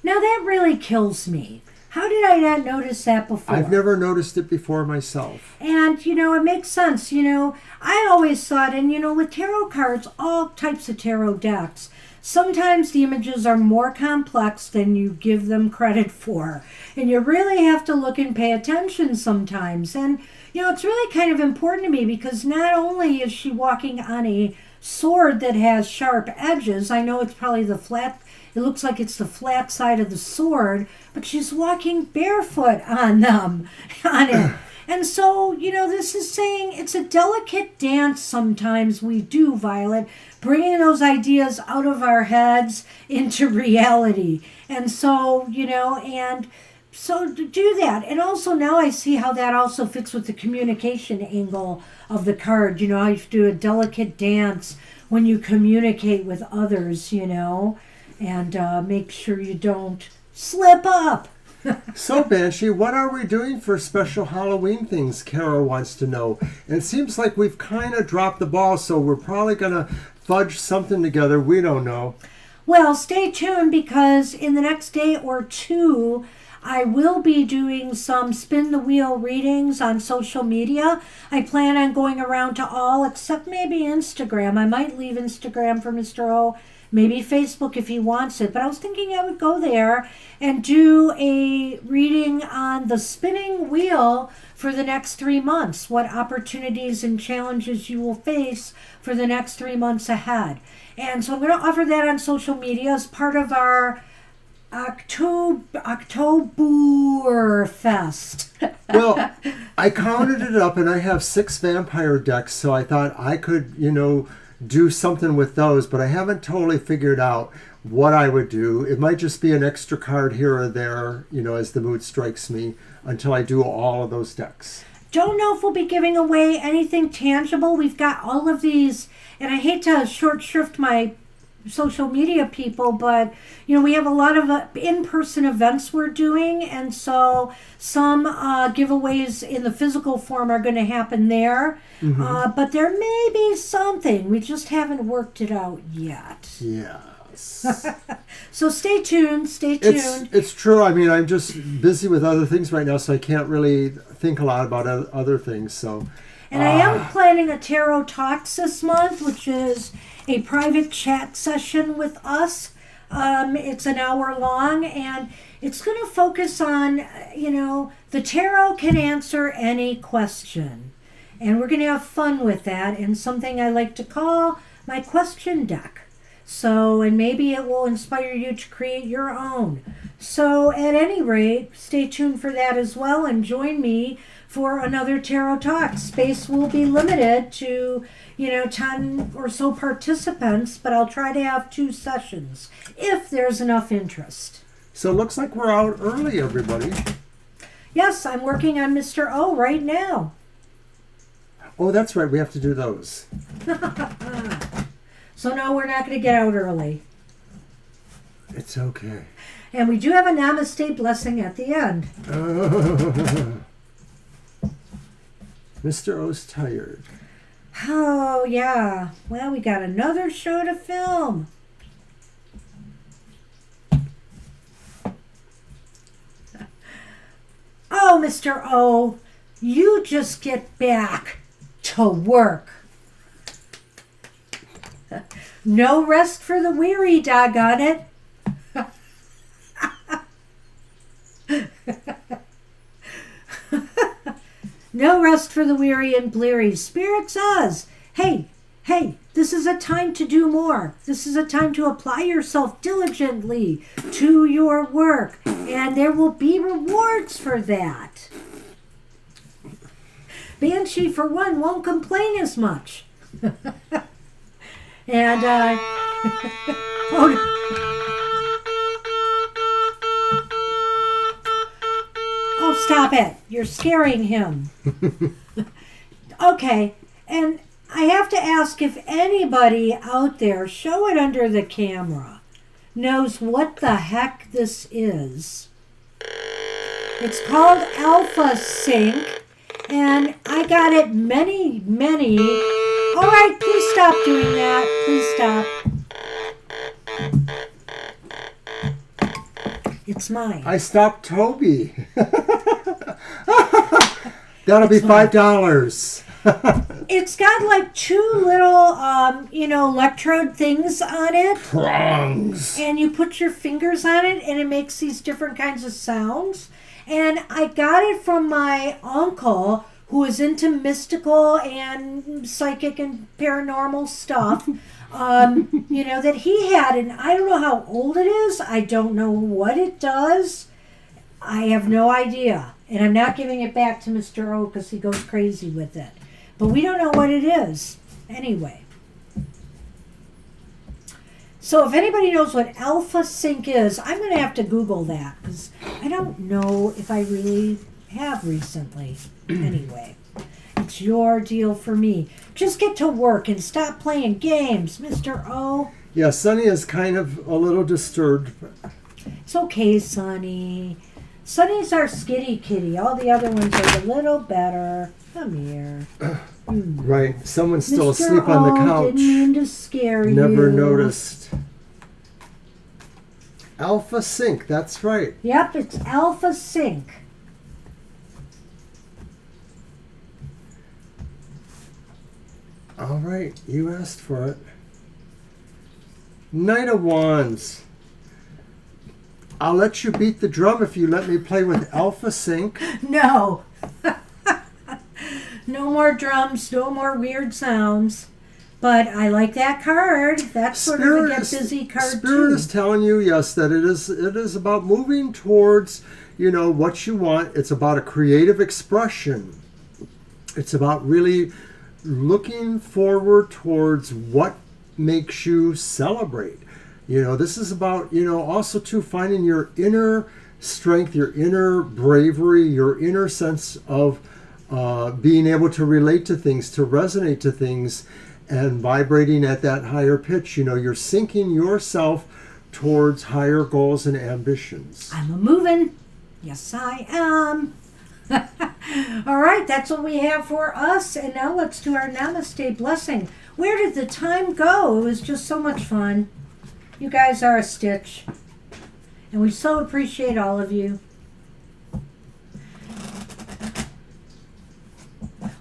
Now that really kills me. How did I not notice that before? I've never noticed it before myself. And, it makes sense. I always thought, and, with tarot cards, all types of tarot decks, sometimes the images are more complex than you give them credit for. And you really have to look and pay attention sometimes. And, it's really kind of important to me because not only is she walking on a sword that has sharp edges, I know it's probably it looks like it's the flat side of the sword, but she's walking barefoot on it. And so, this is saying it's a delicate dance sometimes we do, Violet, bringing those ideas out of our heads into reality. And so, so to do that. And also now I see how that also fits with the communication angle of the card. How you do a delicate dance when you communicate with others, and make sure you don't slip up. So, Banshee, what are we doing for special Halloween things? Kara wants to know. And it seems like we've kind of dropped the ball, so we're probably going to fudge something together. We don't know. Well, stay tuned because in the next day or two, I will be doing some spin the wheel readings on social media. I plan on going around to all except maybe Instagram. I might leave Instagram for Mr. O. Maybe Facebook if he wants it. But I was thinking I would go there and do a reading on the spinning wheel for the next 3 months. What opportunities and challenges you will face for the next 3 months ahead. And so I'm going to offer that on social media as part of our Oktoberfest. Well, I counted it up and I have 6 vampire decks, so I thought I could, do something with those, but I haven't totally figured out what I would do. It might just be an extra card here or there, as the mood strikes me, until I do all of those decks. Don't know if we'll be giving away anything tangible. We've got all of these, and I hate to short shrift my social media people, but we have a lot of in-person events we're doing, and so some giveaways in the physical form are going to happen there. Mm-hmm. But there may be something, we just haven't worked it out yet. Yes. So stay tuned. It's true. I mean, I'm just busy with other things right now, so I can't really think a lot about other things. So And I am planning a tarot talks this month, which is a private chat session with us. It's an hour long, and it's going to focus on, the tarot can answer any question. And we're going to have fun with that, and something I like to call my question deck. So, and maybe it will inspire you to create your own. So, at any rate, stay tuned for that as well, and join me for another Tarot Talk. Space will be limited to, 10 or so participants, but I'll try to have 2 sessions if there's enough interest. So it looks like we're out early, everybody. Yes, I'm working on Mr. O right now. Oh, that's right. We have to do those. So no, we're not going to get out early. It's okay. And we do have a namaste blessing at the end. Mr. O's tired. Oh, yeah. Well, we got another show to film. Oh, Mr. O, you just get back to work. No rest for the weary, doggone it. No rest for the weary and bleary. Spirit says, hey, this is a time to do more. This is a time to apply yourself diligently to your work, and there will be rewards for that. Banshee, for one, won't complain as much. And, oh, stop it. You're scaring him. Okay, and I have to ask if anybody out there, show it under the camera, knows what the heck this is. It's called Alpha Sync, and I got it many. All right, please stop doing that. Please stop. It's mine. I stopped Toby. That'll be $5. It's got like 2 little, electrode things on it. Prongs. And you put your fingers on it, and it makes these different kinds of sounds. And I got it from my uncle, who is into mystical and psychic and paranormal stuff, that he had. And I don't know how old it is. I don't know what it does. I have no idea. And I'm not giving it back to Mr. O because he goes crazy with it. But we don't know what it is. Anyway. So if anybody knows what Alpha Sync is, I'm going to have to Google that because I don't know if I really have recently. Anyway, it's your deal for me. Just get to work and stop playing games, Mr. O. Yeah, Sonny is kind of a little disturbed. It's okay, Sonny. Sonny's our skitty kitty. All the other ones are a little better. Come here. Right. Someone's still Mr. asleep on the couch. Didn't mean to scare you. Never noticed. Alpha Sync, that's right. Yep, it's Alpha Sync. All right, you asked for it. Knight of Wands. I'll let you beat the drum if you let me play with Alpha Sync. No. No more drums, no more weird sounds. But I like that card. That's sort of a get busy card Spirit too. is telling you, yes, that it is about moving towards, what you want. It's about a creative expression. It's about really looking forward towards what makes you celebrate. This is about, also too finding your inner strength, your inner bravery, your inner sense of being able to relate to things, to resonate to things, and vibrating at that higher pitch. You're sinking yourself towards higher goals and ambitions. I'm a moving. Yes, I am. All right, that's what we have for us. And now let's do our Namaste blessing. Where did the time go? It was just so much fun. You guys are a stitch. And we so appreciate all of you.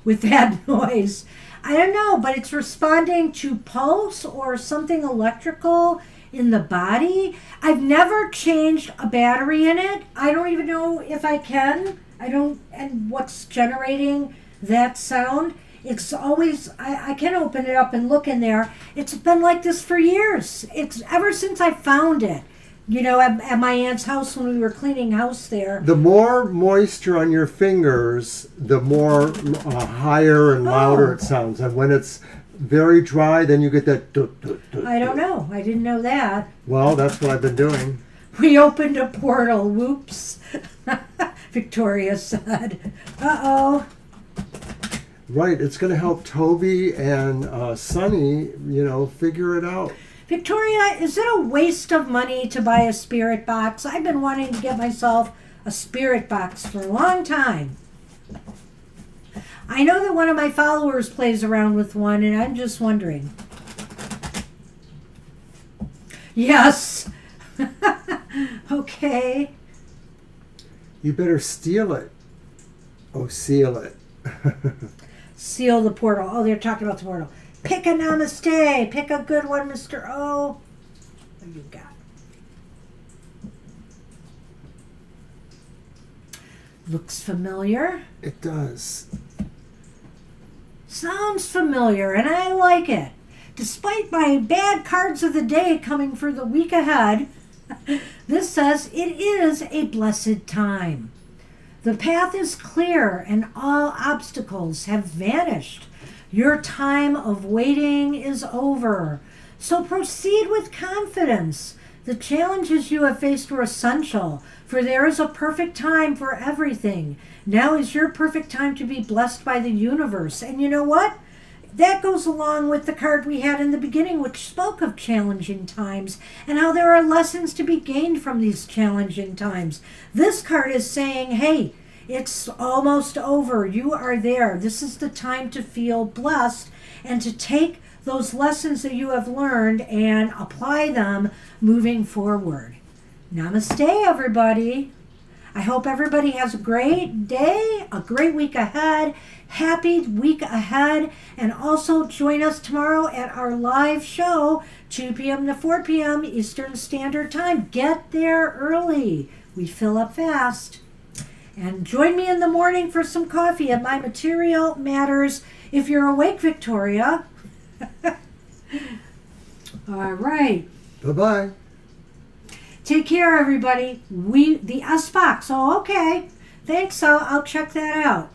with that noise. I don't know, but it's responding to pulse or something electrical in the body. I've never changed a battery in it. I don't even know if I can. I don't, and what's generating that sound. It's always, I can open it up and look in there. It's been like this for years. It's ever since I found it. You know, at my aunt's house when we were cleaning house there. The more moisture on your fingers, the more higher and louder it sounds. And when it's very dry, then you get that. I don't know. I didn't know that. Well, that's what I've been doing. We opened a portal. Whoops. Victoria said. Uh-oh. Right. It's going to help Toby and Sonny, figure it out. Victoria, is it a waste of money to buy a spirit box? I've been wanting to get myself a spirit box for a long time. I know that one of my followers plays around with one, and I'm just wondering. Yes. Okay. You better steal it. Oh, seal it. Seal the portal. Oh, they're talking about the portal. Pick a namaste. Pick a good one, Mr. O. What do you got? Looks familiar. It does. Sounds familiar, and I like it. Despite my bad cards of the day coming for the week ahead, this says it is a blessed time. The path is clear and all obstacles have vanished. Your time of waiting is over. So proceed with confidence. The challenges you have faced were essential, for there is a perfect time for everything. Now is your perfect time to be blessed by the universe. And you know what? That goes along with the card we had in the beginning, which spoke of challenging times and how there are lessons to be gained from these challenging times. This card is saying, hey, it's almost over. You are there. This is the time to feel blessed and to take those lessons that you have learned and apply them moving forward. Namaste, everybody. I hope everybody has a great day, a great week ahead, happy week ahead, and also join us tomorrow at our live show, 2 p.m. to 4 p.m. Eastern Standard Time. Get there early. We fill up fast. And join me in the morning for some coffee at My Material Matters if you're awake, Victoria. All right. Bye-bye. Take care, everybody. The S box. Oh, okay. Thanks. I'll check that out.